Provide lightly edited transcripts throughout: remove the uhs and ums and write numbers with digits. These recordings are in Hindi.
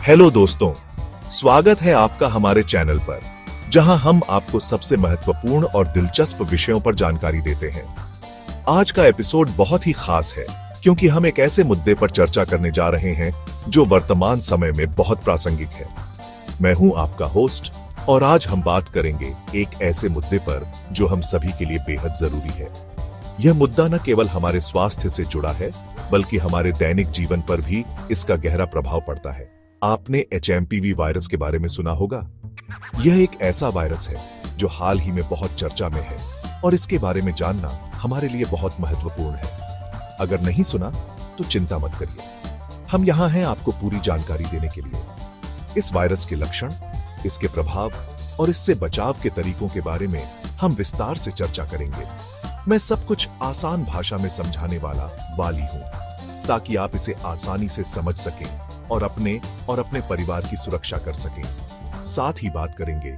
हेलो दोस्तों, स्वागत है आपका हमारे चैनल पर, जहां हम आपको सबसे महत्वपूर्ण और दिलचस्प विषयों पर जानकारी देते हैं। आज का एपिसोड बहुत ही खास है क्योंकि हम एक ऐसे मुद्दे पर चर्चा करने जा रहे हैं जो वर्तमान समय में बहुत प्रासंगिक है। मैं हूं आपका होस्ट और आज हम बात करेंगे एक ऐसे मुद्दे पर जो हम सभी के लिए बेहद जरूरी है। यह मुद्दा न केवल हमारे स्वास्थ्य से जुड़ा है बल्कि हमारे दैनिक जीवन पर भी इसका गहरा प्रभाव पड़ता है। आपने HMPV वायरस के बारे में सुना होगा। यह एक ऐसा वायरस है जो हाल ही में बहुत चर्चा में है और इसके बारे में जानना हमारे लिए बहुत महत्वपूर्ण है। अगर नहीं सुना तो चिंता मत करिए, हम यहां हैं आपको पूरी जानकारी देने के लिए। इस वायरस के लक्षण, इसके प्रभाव और इससे बचाव के तरीकों के बारे में हम विस्तार से चर्चा करेंगे। मैं सब कुछ आसान भाषा में समझाने वाली हूं ताकि आप इसे आसानी से समझ सकें और अपने परिवार की सुरक्षा कर सकें। साथ ही बात करेंगे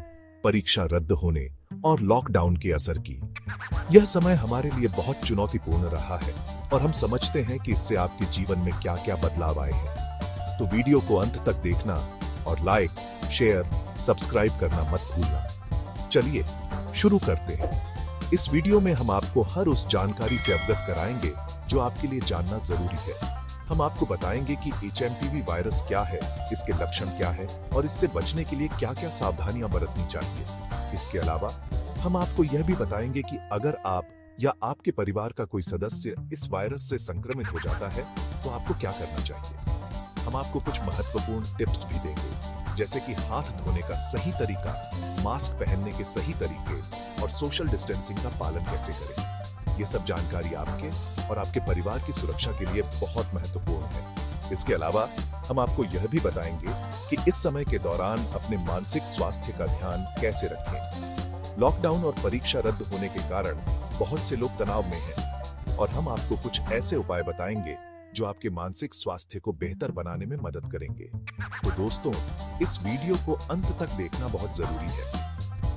परीक्षा रद्द होने और लॉकडाउन के असर की। यह समय हमारे लिए बहुत चुनौतीपूर्ण रहा है और हम समझते हैं कि इससे आपके जीवन में क्या-क्या बदलाव आए हैं। तो वीडियो को अंत तक देखना और लाइक, शेयर, सब्सक्राइब करना मत भूलना। चलिए शुरू करते हैं। इस वीडियो में हम आपको हर उस जानकारी से अवगत कराएंगे जो आपके लिए जानना जरूरी है। हम आपको बताएंगे कि HMPV वायरस क्या है, इसके लक्षण क्या है और इससे बचने के लिए क्या-क्या सावधानियां बरतनी चाहिए। इसके अलावा हम आपको यह भी बताएंगे कि अगर आप या आपके परिवार का कोई सदस्य इस वायरस से संक्रमित हो जाता है तो आपको क्या करना चाहिए। हम आपको कुछ महत्वपूर्ण टिप्स भी देंगे, जैसे कि हाथ धोने का सही तरीका, मास्क पहनने के सही तरीके और सोशल डिस्टेंसिंग का पालन कैसे करें। ये सब जानकारी आपके और आपके परिवार की सुरक्षा के लिए बहुत महत्वपूर्ण है। इसके अलावा हम आपको यह भी बताएंगे कि इस समय के दौरान अपने मानसिक स्वास्थ्य का ध्यान कैसे रखें। लॉकडाउन और परीक्षा रद्द होने के कारण बहुत से लोग तनाव में हैं और हम आपको कुछ ऐसे उपाय बताएंगे जो आपके मानसिक स्वास्थ्य को बेहतर बनाने में मदद करेंगे। तो दोस्तों, इस वीडियो को अंत तक देखना बहुत जरूरी है।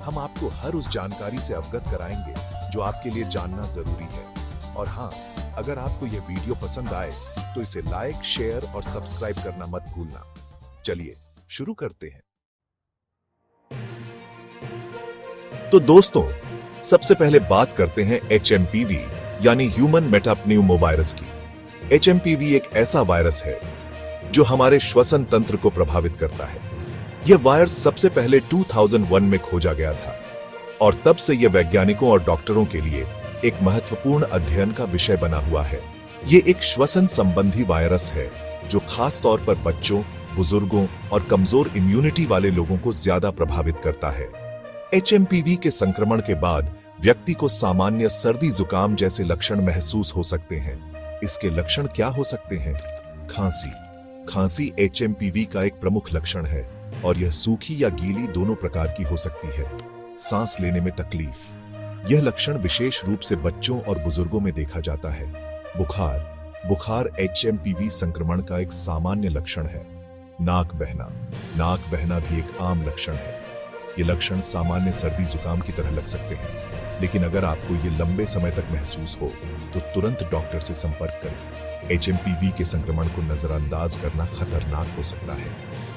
हम आपको हर उस जानकारी से अवगत कराएंगे जो आपके लिए जानना जरूरी है। और हाँ, अगर आपको यह वीडियो पसंद आए तो इसे लाइक, शेयर और सब्सक्राइब करना मत भूलना। चलिए शुरू करते हैं। तो दोस्तों, सबसे पहले बात करते हैं HMPV यानी ह्यूमन मेटाप्न्यूमोवायरस की। HMPV एक ऐसा वायरस है जो हमारे श्वसन तंत्र को प्रभावित करता है। यह वायरस सबसे पहले 2001 में खोजा गया था और तब से यह वैज्ञानिकों और डॉक्टरों के लिए एक महत्वपूर्ण अध्ययन का विषय बना हुआ है। यह एक श्वसन संबंधी वायरस है जो खास तौर पर बच्चों, बुजुर्गों और कमजोर इम्यूनिटी वाले लोगों को ज्यादा प्रभावित करता है। HMPV के संक्रमण के बाद व्यक्ति को सामान्य सर्दी जुकाम जैसे लक्षण महसूस हो सकते हैं। इसके लक्षण क्या हो सकते हैं? खांसी HMPV का एक प्रमुख लक्षण है और यह सूखी या गीली दोनों प्रकार की हो सकती है। सांस लेने में तकलीफ, यह लक्षण विशेष रूप से बच्चों और बुजुर्गों में देखा जाता है। बुखार HMPV संक्रमण का एक सामान्य लक्षण है। नाक बहना भी एक आम लक्षण है। ये लक्षण सामान्य सर्दी जुकाम की तरह लग सकते हैं, लेकिन अगर आपको ये लंबे समय तक महसूस हो तो तुरंत डॉक्टर से संपर्क करें। HMPV के संक्रमण को नजरअंदाज करना खतरनाक हो सकता है।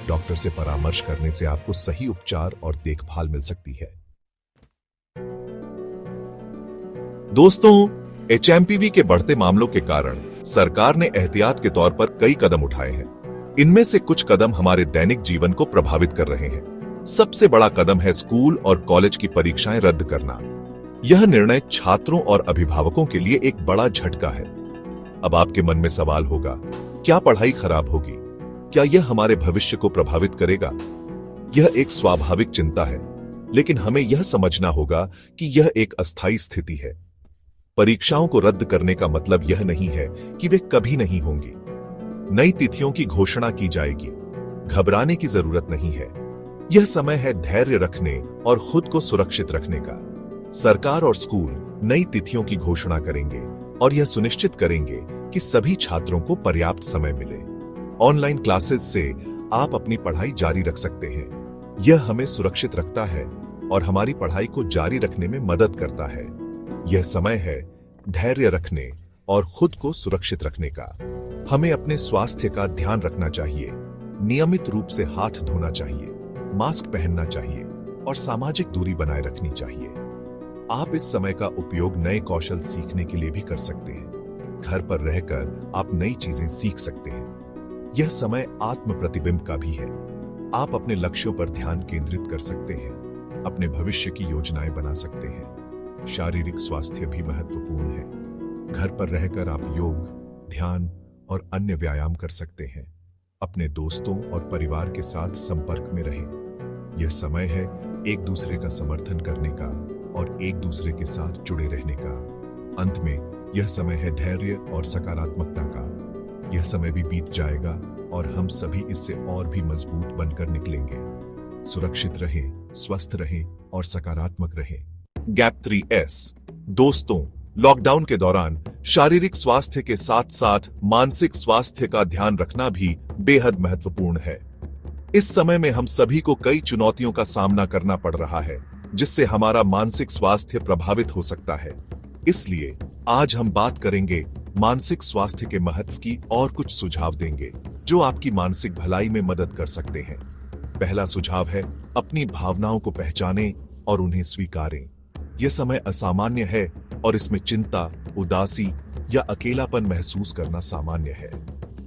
डॉक्टर से परामर्श करने से आपको सही उपचार और देखभाल मिल सकती है। दोस्तों, HMPV के बढ़ते मामलों के कारण सरकार ने एहतियात के तौर पर कई कदम उठाए हैं। इनमें से कुछ कदम हमारे दैनिक जीवन को प्रभावित कर रहे हैं। सबसे बड़ा कदम है स्कूल और कॉलेज की परीक्षाएं रद्द करना। यह निर्णय छात्रों और अभिभावकों के लिए एक बड़ा झटका है। अब आपके मन में सवाल होगा, क्या पढ़ाई खराब होगी? क्या यह हमारे भविष्य को प्रभावित करेगा? यह एक स्वाभाविक चिंता है, लेकिन हमें यह समझना होगा कि यह एक अस्थायी स्थिति है। परीक्षाओं को रद्द करने का मतलब यह नहीं है कि वे कभी नहीं होंगी। नई तिथियों की घोषणा की जाएगी। घबराने की जरूरत नहीं है। यह समय है धैर्य रखने और खुद को सुरक्षित रखने का। सरकार और स्कूल नई तिथियों की घोषणा करेंगे और यह सुनिश्चित करेंगे कि सभी छात्रों को पर्याप्त समय मिले। ऑनलाइन क्लासेस से आप अपनी पढ़ाई जारी रख सकते हैं। यह हमें सुरक्षित रखता है और हमारी पढ़ाई को जारी रखने में मदद करता है। यह समय है धैर्य रखने और खुद को सुरक्षित रखने का। हमें अपने स्वास्थ्य का ध्यान रखना चाहिए। नियमित रूप से हाथ धोना चाहिए, मास्क पहनना चाहिए और सामाजिक दूरी बनाए रखनी चाहिए। आप इस समय का उपयोग नए कौशल सीखने के लिए भी कर सकते हैं। घर पर रहकर आप नई चीजें सीख सकते हैं। यह समय आत्म प्रतिबिंब का भी है। आप अपने लक्ष्यों पर ध्यान केंद्रित कर सकते हैं, अपने भविष्य की योजनाएं बना सकते हैं। शारीरिक स्वास्थ्य भी महत्वपूर्ण है। घर पर रहकर आप योग, ध्यान और अन्य व्यायाम कर सकते हैं। अपने दोस्तों और परिवार के साथ संपर्क में रहें। यह समय है एक दूसरे का समर्थन करने का और एक दूसरे के साथ जुड़े रहने का। अंत में यह समय है धैर्य और सकारात्मकता का। यह समय भी बीत जाएगा और हम सभी इससे और भी मजबूत बनकर निकलेंगे। सुरक्षित रहें, स्वस्थ रहें और सकारात्मक रहें। Gap 3S। दोस्तों, लॉकडाउन के दौरान शारीरिक स्वास्थ्य के साथ साथ मानसिक स्वास्थ्य का ध्यान रखना भी बेहद महत्वपूर्ण है। इस समय में हम सभी को कई चुनौतियों का सामना करना पड़ रहा है, जिससे हमारा मानसिक स्वास्थ्य प्रभावित हो सकता है। इसलिए आज हम बात करेंगे मानसिक स्वास्थ्य के महत्व की और कुछ सुझाव देंगे जो आपकी मानसिक भलाई में मदद कर सकते हैं। पहला सुझाव है, अपनी भावनाओं को पहचानें और उन्हें स्वीकारें। यह समय असामान्य है और इसमें चिंता, उदासी या अकेलापन महसूस करना सामान्य है।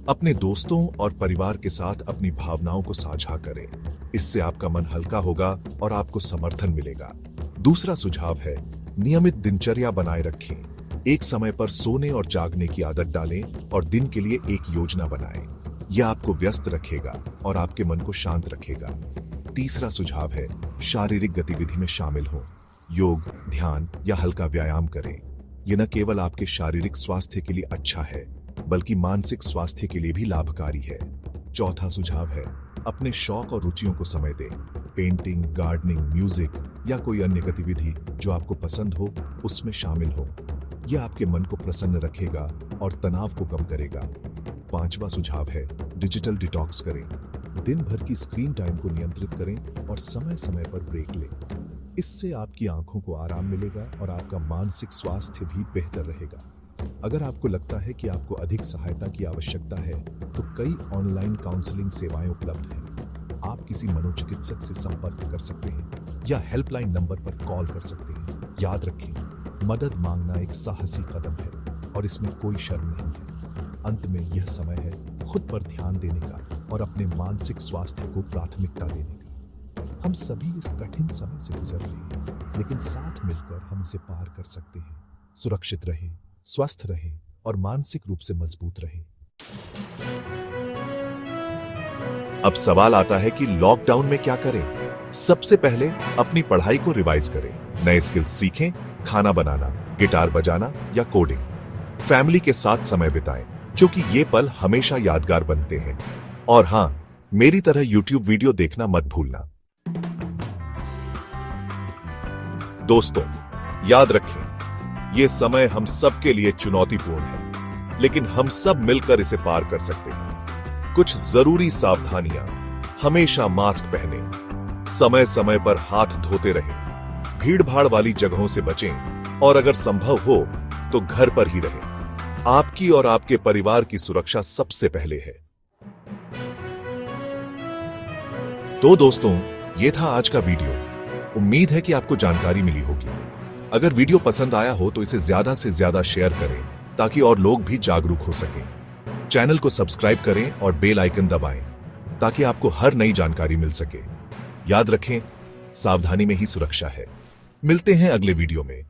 अपने दोस्तों और परिवार के साथ अपनी भावनाओं को साझा करें। इससे आपका मन हल्का होगा और आपको समर्थन मिलेगा। दूसरा सुझाव है, नियमित दिनचर्या बनाए रखें। एक समय पर सोने और जागने की आदत डालें और दिन के लिए एक योजना बनाएं। यह आपको व्यस्त रखेगा और आपके मन को शांत रखेगा। तीसरा सुझाव है, शारीरिक गतिविधि में शामिल हो। योग, ध्यान या हल्का व्यायाम करें। यह न केवल आपके शारीरिक स्वास्थ्य के लिए अच्छा है, बल्कि मानसिक स्वास्थ्य के लिए भी लाभकारी है। चौथा सुझाव है, अपने शौक और रुचियों को समय दें। पेंटिंग, गार्डनिंग, म्यूजिक या कोई अन्य गतिविधि जो आपको पसंद हो, उसमें शामिल हो। यह आपके मन को प्रसन्न रखेगा और तनाव को कम करेगा। पांचवा सुझाव है, डिजिटल डिटॉक्स करें। दिन भर की स्क्रीन टाइम को नियंत्रित करें और समय समय पर ब्रेक लें। इससे आपकी आंखों को आराम मिलेगा और आपका मानसिक स्वास्थ्य भी बेहतर रहेगा। अगर आपको लगता है कि आपको अधिक सहायता की आवश्यकता है, तो कई ऑनलाइन काउंसलिंग सेवाएं उपलब्ध हैं। आप किसी मनोचिकित्सक से संपर्क कर सकते हैं या हेल्पलाइन नंबर पर कॉल कर सकते हैं। याद रखें, मदद मांगना एक साहसी कदम है और इसमें कोई शर्म नहीं है। अंत में यह समय है खुद पर ध्यान देने का और अपने मानसिक स्वास्थ्य को प्राथमिकता देने का। हम सभी इस कठिन समय से गुजर रहे हैं, लेकिन साथ मिलकर हम इसे पार कर सकते हैं। सुरक्षित रहें, स्वस्थ रहें और मानसिक रूप से मजबूत रहें। अब सवाल आता है कि लॉकडाउन में क्या करें? सबसे पहले अपनी पढ़ाई को रिवाइज करें, नए स्किल्स सीखें, खाना बनाना, गिटार बजाना या कोडिंग। फैमिली के साथ समय बिताएं, क्योंकि ये पल हमेशा यादगार बनते हैं। और हां, मेरी तरह YouTube वीडियो देखना मत भूलना। दोस्तों, याद रखें, ये समय हम सब के लिए चुनौतीपूर्ण है, लेकिन हम सब मिलकर इसे पार कर सकते हैं। कुछ जरूरी सावधानियां: हमेशा मास्क पहनें, समय समय पर हाथ धोते रहें, भीड़ भाड़ वाली जगहों से बचें और अगर संभव हो तो घर पर ही रहें। आपकी और आपके परिवार की सुरक्षा सबसे पहले है। तो दोस्तों, ये था आज का वीडियो। उम्मीद है कि आपको जानकारी मिली होगी। अगर वीडियो पसंद आया हो तो इसे ज्यादा से ज्यादा शेयर करें ताकि और लोग भी जागरूक हो सकें। चैनल को सब्सक्राइब करें और बेल आइकन दबाएं ताकि आपको हर नई जानकारी मिल सके। याद रखें, सावधानी में ही सुरक्षा है। मिलते हैं अगले वीडियो में।